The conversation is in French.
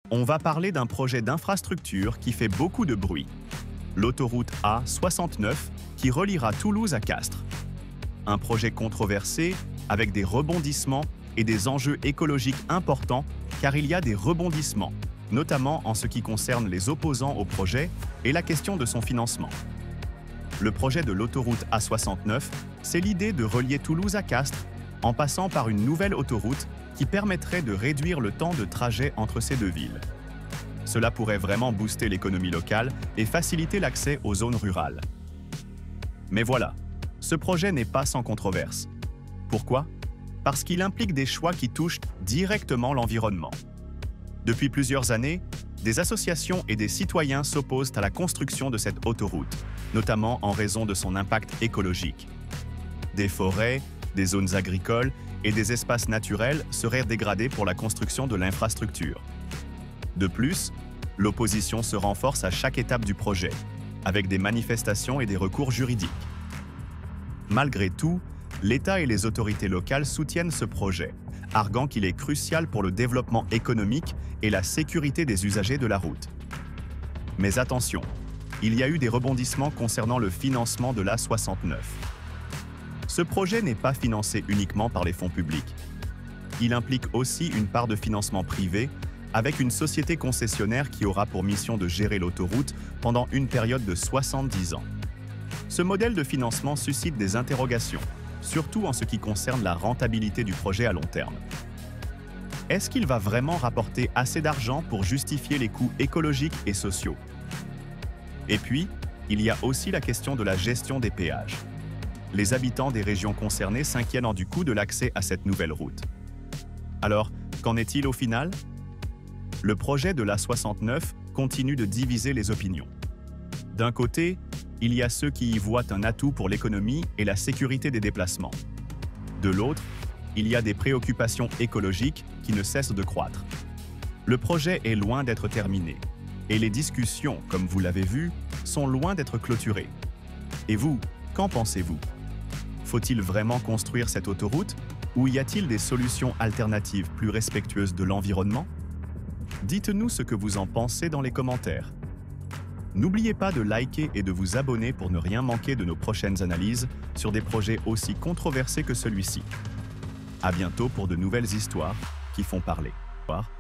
On va parler d'un projet d'infrastructure qui fait beaucoup de bruit. L'autoroute A69 qui reliera Toulouse à Castres. Un projet controversé avec des rebondissements et des enjeux écologiques importants car il y a des rebondissements, notamment en ce qui concerne les opposants au projet et la question de son financement. Le projet de l'autoroute A69, c'est l'idée de relier Toulouse à Castres en passant par une nouvelle autoroute qui permettrait de réduire le temps de trajet entre ces deux villes. Cela pourrait vraiment booster l'économie locale et faciliter l'accès aux zones rurales. Mais voilà, ce projet n'est pas sans controverse. Pourquoi? Parce qu'il implique des choix qui touchent directement l'environnement. Depuis plusieurs années, des associations et des citoyens s'opposent à la construction de cette autoroute, notamment en raison de son impact écologique. Des forêts, des zones agricoles et des espaces naturels seraient dégradés pour la construction de l'infrastructure. De plus, l'opposition se renforce à chaque étape du projet, avec des manifestations et des recours juridiques. Malgré tout, l'État et les autorités locales soutiennent ce projet, arguant qu'il est crucial pour le développement économique et la sécurité des usagers de la route. Mais attention, il y a eu des rebondissements concernant le financement de l'A69. Ce projet n'est pas financé uniquement par les fonds publics. Il implique aussi une part de financement privé avec une société concessionnaire qui aura pour mission de gérer l'autoroute pendant une période de 70 ans. Ce modèle de financement suscite des interrogations, surtout en ce qui concerne la rentabilité du projet à long terme. Est-ce qu'il va vraiment rapporter assez d'argent pour justifier les coûts écologiques et sociaux? Et puis, il y a aussi la question de la gestion des péages. Les habitants des régions concernées s'inquiètent du coût de l'accès à cette nouvelle route. Alors, qu'en est-il au final? Le projet de l'A69 continue de diviser les opinions. D'un côté, il y a ceux qui y voient un atout pour l'économie et la sécurité des déplacements. De l'autre, il y a des préoccupations écologiques qui ne cessent de croître. Le projet est loin d'être terminé, et les discussions, comme vous l'avez vu, sont loin d'être clôturées. Et vous, qu'en pensez-vous? Faut-il vraiment construire cette autoroute ou y a-t-il des solutions alternatives plus respectueuses de l'environnement? Dites-nous ce que vous en pensez dans les commentaires. N'oubliez pas de liker et de vous abonner pour ne rien manquer de nos prochaines analyses sur des projets aussi controversés que celui-ci. À bientôt pour de nouvelles histoires qui font parler. Au revoir.